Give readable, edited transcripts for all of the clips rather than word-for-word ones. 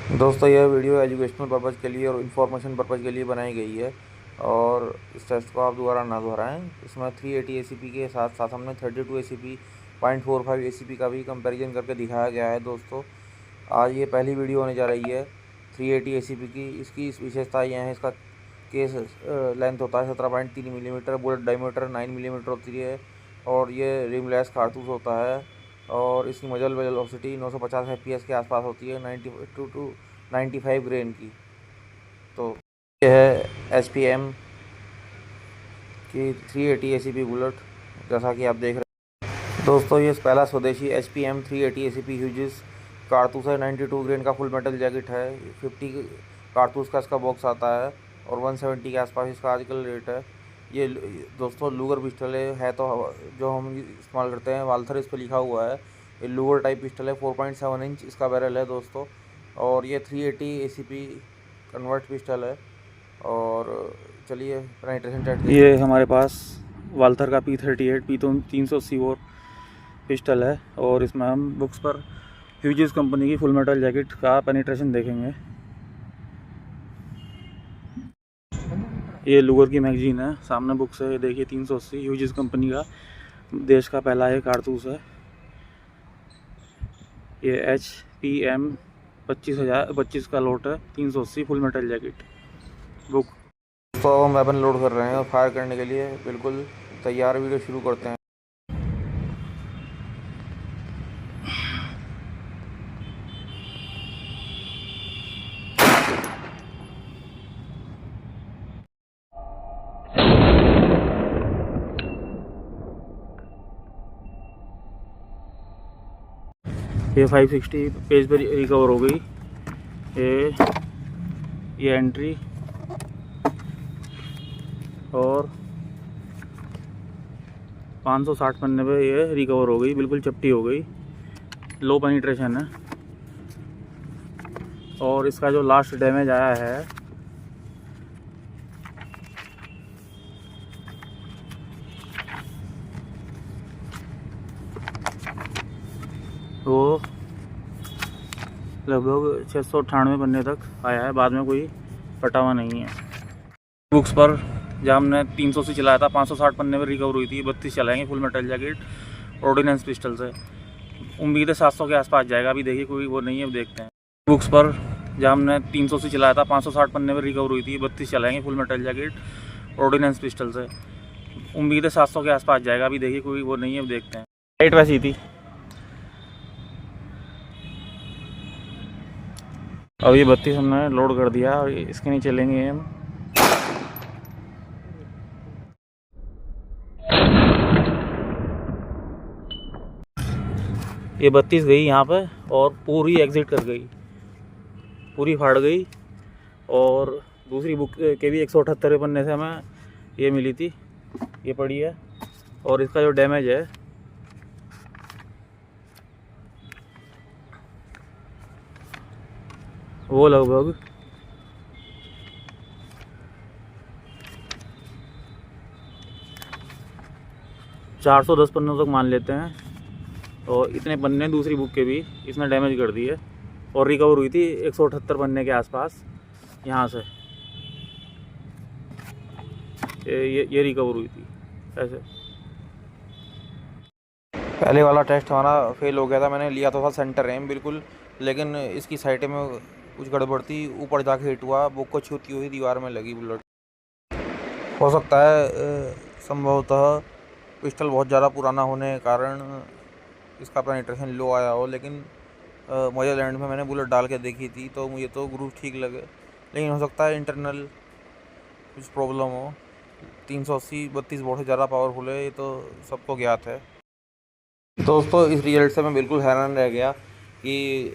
दोस्तों यह video educational purpose के लिए और इन्फॉर्मेशन पर्पज़ के लिए बनाई गई है और इस टेस्ट को आप दोबारा ना दोहराएं। इसमें 380 ACP के साथ साथ हमने 32 ACP 0.45 ACP का भी कंपैरिजन करके दिखाया गया है। दोस्तों आज ये पहली वीडियो होने जा रही है 380 ACP की। इसकी विशेषता ये है, इसका केस लेंथ होता है 17.3 मिलीमीटर, बुलेट डायमीटर 9 मिलीमीटर होती है और ये रिमलेस कारतूस होता है और इसकी मजल वेलोसिटी 950 FPS के आसपास होती है 92 टू 95 ग्रेन की। तो ये है SPM की 380 ACP बुलेट, जैसा कि आप देख रहे हैं। दोस्तों ये पहला स्वदेशी SPM 380 ACP ह्यूजिस कारतूस है। 92 ग्रेन का फुल मेटल जैकेट है। 50 कारतूस का इसका बॉक्स आता है और 170 के आसपास इसका आजकल रेट है। ये दोस्तों लूगर पिस्टल है तो जो हम इस्तेमाल करते हैं वाल्थर इस पर लिखा हुआ है। ये लूगर टाइप पिस्टल है। 4.7 इंच इसका बैरल है दोस्तों और ये 380 ACP कन्वर्ट पिस्टल है। और चलिए पेनिट्रेशन टेस्ट ये हमारे पास वाल्थर का P38 P380 पिस्टल है और इसमें हम बुक्स पर ह्यूजिस कंपनी की फुल मेटल जैकेट का पेनिट्रेशन देखेंगे। ये लूगर की मैगजीन है, सामने बुक्स है, ये देखिए 380 ह्यूजिस कंपनी का देश का पहला है कारतूस है। ये HPM 25 का लोट है। 380 फुल मेटल जैकेट बुक। तो हम वेपन लोड कर रहे हैं और फायर करने के लिए बिल्कुल तैयार। वीडियो शुरू करते हैं। ये 560 पेज पर रिकवर हो गई। ये एंट्री और 560 पन्ने पे ये रिकवर हो गई, बिल्कुल चपटी हो गई। लो पेनिट्रेशन है और इसका जो लास्ट डैमेज आया है वो लगभग 698 पन्ने तक आया है, बाद में कोई फटा हुआ नहीं है। बुक्स पर जब हमने 300 से चलाया था 560 पन्ने पर रिकवर हुई थी। 32 चलाएंगे full metal jacket ordnance pistol से। उम्मीद है 700 के आसपास जाएगा, अभी देखिए कोई वो नहीं है, देखते हैं। बुक्स पर जब हमने 300 से चलाया था 560 पन्ने पर रिकवर हुई थी। 32 चलाएंगे full metal jacket ordnance pistol से। उम्मीद है 700 के आसपास जाएगा, अभी देखिए कोई वो नहीं है, देखते हैं। लाइट वैसी थी। अब ये 32 हमने लोड कर दिया और इसके नीचे लेंगे हम। ये 32 गई यहाँ पे और पूरी एग्ज़िट कर गई, पूरी फाड़ गई। और दूसरी बुक के भी 178 पन्ने से हमें ये मिली थी, ये पड़ी है। और इसका जो डैमेज है वो लगभग 410 पन्नों तक मान लेते हैं। और इतने पन्ने दूसरी बुक के भी इसने डैमेज कर दिए और रिकवर हुई थी 178 पन्ने के आसपास यहाँ से। ये रिकवर हुई थी ऐसे। पहले वाला टेस्ट हमारा फेल हो गया था। मैंने लिया तो था सेंटर एम बिल्कुल, लेकिन इसकी साइड में कुछ गड़बड़ थी, ऊपर जाके हिट हुआ, बुक को छूती हुई दीवार में लगी बुलेट। हो सकता है संभवतः पिस्टल बहुत ज़्यादा पुराना होने के कारण इसका पेनिट्रेशन लो आया हो, लेकिन मुझे लैंड में मैंने बुलेट डाल के देखी थी तो मुझे तो ग्रूव ठीक लगे, लेकिन हो सकता है इंटरनल कुछ प्रॉब्लम हो। 380 32 बहुत ज़्यादा पावरफुल है, ये तो सबको ज्ञात है। दोस्तों इस रिजल्ट से मैं बिल्कुल हैरान रह गया कि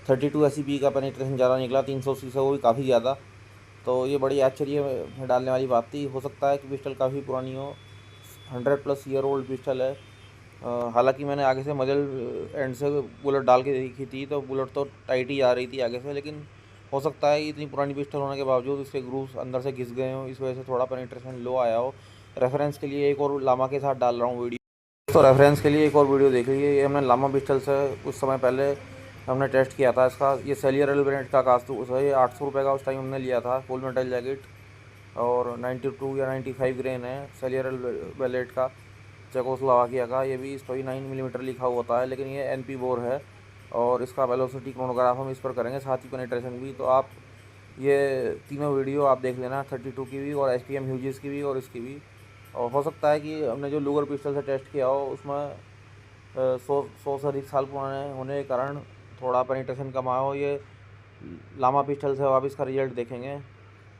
32 ACP का पेनिट्रेशन ज़्यादा निकला 380 से, वो भी काफ़ी ज़्यादा। तो ये बड़ी आश्चर्य में डालने वाली बात थी। हो सकता है कि पिस्टल काफ़ी पुरानी हो, 100+ ईयर ओल्ड पिस्टल है। हालांकि मैंने आगे से मजल एंड से बुलेट डाल के देखी थी तो बुलेट तो टाइट ही आ रही थी आगे से, लेकिन हो सकता है इतनी पुरानी पिस्टल होने के बावजूद इसके ग्रूव्स अंदर से घिस गए हों, इस वजह से थोड़ा पेनिट्रेशन लो आया हो। रेफरेंस के लिए एक और लामा के साथ डाल रहा हूँ वीडियो, तो रेफरेंस के लिए एक और वीडियो देख लीजिए। ये हमने लामा पिस्टल से कुछ समय पहले हमने टेस्ट किया था इसका। ये सेलियर वेरिएंट का कारतूस है, ये 800 रुपये का उस टाइम हमने लिया था, फुल मेटल जैकेट, और 92 या 95 ग्रेन है सेलियर वेलेट का, चेकोस्लोवाकिया का। ये भी इस पर 9 मिलीमीटर लिखा हुआ होता है, लेकिन ये NP बोर है। और इसका वेलोसिटी क्रोनोग्राफ हम इस पर करेंगे, साथ ही पेनिट्रेशन भी। तो आप ये तीनों वीडियो आप देख लेना, 32 की भी और SPM ह्यूजेस की भी और इसकी भी। और हो सकता है कि हमने जो लूगर पिस्टल से टेस्ट किया हो उसमें 100 से अधिक साल पुराने होने के कारण थोड़ा पेनिट्रेशन कम आया हो। ये लामा पिस्टल से आप इसका रिजल्ट देखेंगे।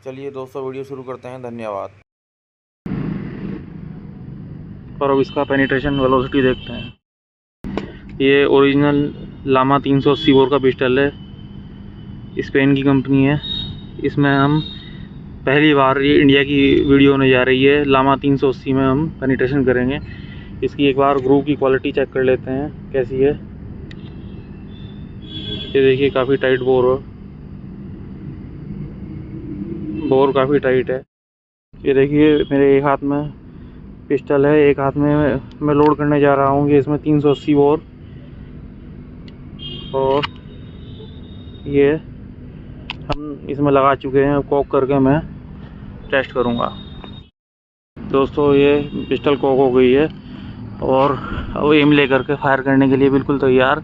चलिए दोस्तों, वीडियो शुरू करते हैं। धन्यवाद। और अब इसका पेनिट्रेशन वेलोसिटी देखते हैं। ये ओरिजिनल लामा 380 बोर का पिस्टल है, स्पेन की कंपनी है। इसमें हम पहली बार, ये इंडिया की वीडियो होने जा रही है, लामा 380 में हम पेनिट्रेशन करेंगे। इसकी एक बार ग्रूव की क्वालिटी चेक कर लेते हैं कैसी है। ये देखिए काफ़ी टाइट बोर काफ़ी टाइट है। ये देखिए मेरे एक हाथ में पिस्टल है, एक हाथ में मैं लोड करने जा रहा हूँ। ये इसमें 380 बोर, और ये हम इसमें लगा चुके हैं। कॉक करके मैं टेस्ट करूँगा। दोस्तों ये पिस्टल कॉक हो गई है और अब एम ले करके फायर करने के लिए बिल्कुल तैयार।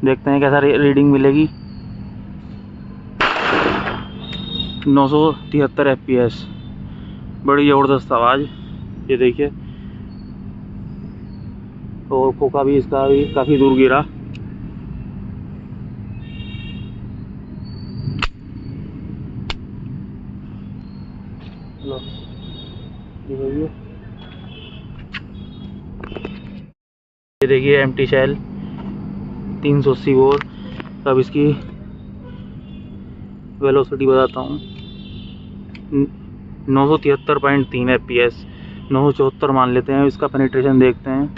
देखते हैं कैसा रीडिंग मिलेगी। 973 FPS, बड़ी ज़बरदस्त आवाज़। ये देखिए, और खोखा भी इसका भी काफ़ी दूर गिरा। ये देखिए एम्प्टी शेल 380 बोर। अब इसकी वेलोसिटी बताता हूँ, 973.3 FPS, 974 मान लेते हैं। इसका पेनिट्रेशन देखते हैं।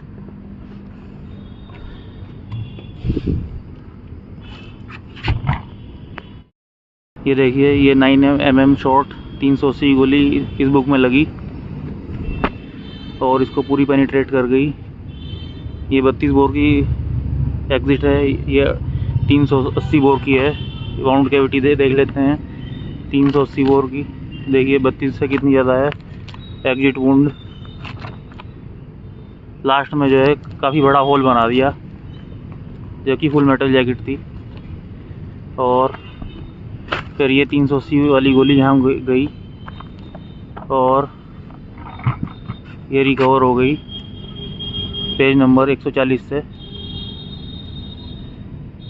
ये देखिए, ये 9mm शॉट 380 गोली इस बुक में लगी और इसको पूरी पेनिट्रेट कर गई। ये 32 बोर की एग्जिट है, ये 380 बोर की है। वाउंड कैविटी देख लेते हैं 380 बोर की। देखिए 32 से कितनी ज़्यादा है एग्जिट वुंड। लास्ट में जो है काफ़ी बड़ा होल बना दिया, जो कि फुल मेटल जैकेट थी। और फिर ये 380 वाली गोली यहाँ गई और ये रिकवर हो गई पेज नंबर 140 से।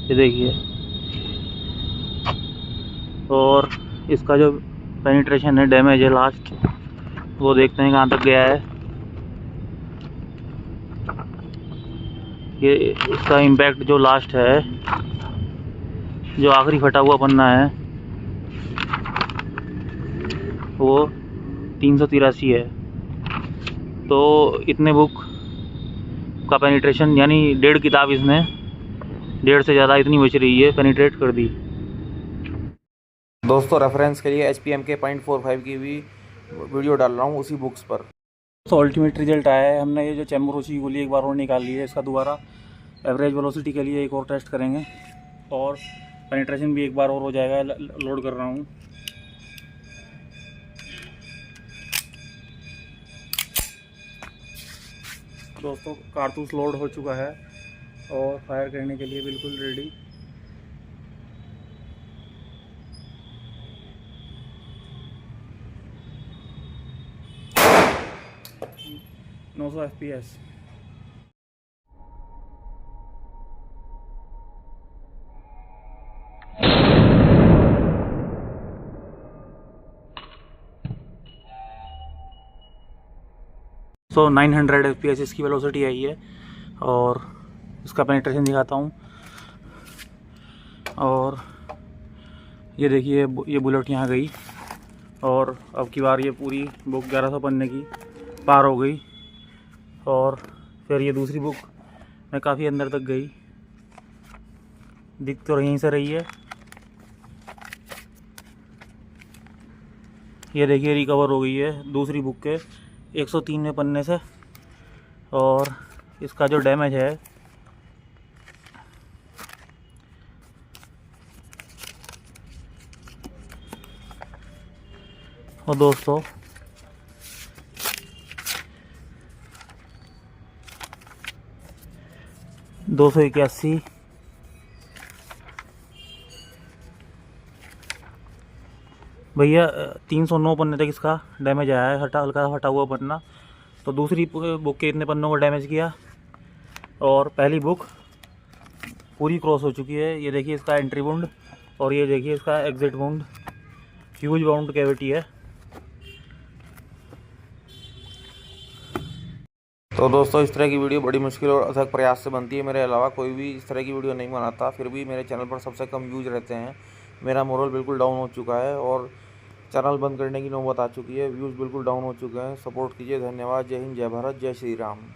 ये देखिए, और इसका जो पेनिट्रेशन है, डैमेज है लास्ट, वो देखते हैं कहाँ तक गया है। ये इसका इम्पैक्ट जो लास्ट है, जो आखिरी फटा हुआ पन्ना है, वो 383 है। तो इतने बुक का पेनिट्रेशन, यानी 1.5 किताब इसने, 1.5 से ज़्यादा इतनी बच रही है, पेनिट्रेट कर दी। दोस्तों रेफरेंस के लिए HPM के 0.45 की भी वीडियो डाल रहा हूँ उसी बुक्स पर। तो अल्टीमेट रिजल्ट आया है। हमने ये जो चैम्बरोची की गोली एक बार और निकाल ली है। इसका दोबारा एवरेज वेलोसिटी के लिए एक और टेस्ट करेंगे और पेनिट्रेशन भी एक बार और हो जाएगा। लोड कर रहा हूँ। दोस्तों कारतूस लोड हो चुका है और फायर करने के लिए बिल्कुल रेडी। नौ 900 FPS। तो 900 FPS इसकी वेलोसिटी आई है और इसका पेनिट्रेशन दिखाता हूँ। और ये देखिए, ये बुलेट यहाँ गई और अब की बार ये पूरी बुक 1100 पन्ने की पार हो गई। और फिर ये दूसरी बुक में काफ़ी अंदर तक गई, दिख तो यहीं से रही है। ये देखिए रिकवर हो गई है दूसरी बुक के 103वें पन्ने से। और इसका जो डैमेज है और दोस्तों दो सौ इक्यासी, भैया 309 पन्ने तक इसका डैमेज आया है, हल्का हटा हुआ पन्ना। तो दूसरी बुक के इतने पन्नों को डैमेज किया और पहली बुक पूरी क्रॉस हो चुकी है। ये देखिए इसका एंट्री वुंड और ये देखिए इसका exit wound, huge bound cavity है। तो दोस्तों इस तरह की वीडियो बड़ी मुश्किल और अथक प्रयास से बनती है। मेरे अलावा कोई भी इस तरह की वीडियो नहीं बनाता, फिर भी मेरे चैनल पर सबसे कम व्यूज रहते हैं। मेरा मोरल बिल्कुल डाउन हो चुका है और चैनल बंद करने की नौबत आ चुकी है। व्यूज़ बिल्कुल डाउन हो चुके हैं। सपोर्ट कीजिए। धन्यवाद। जय हिंद, जय भारत, जय श्री राम।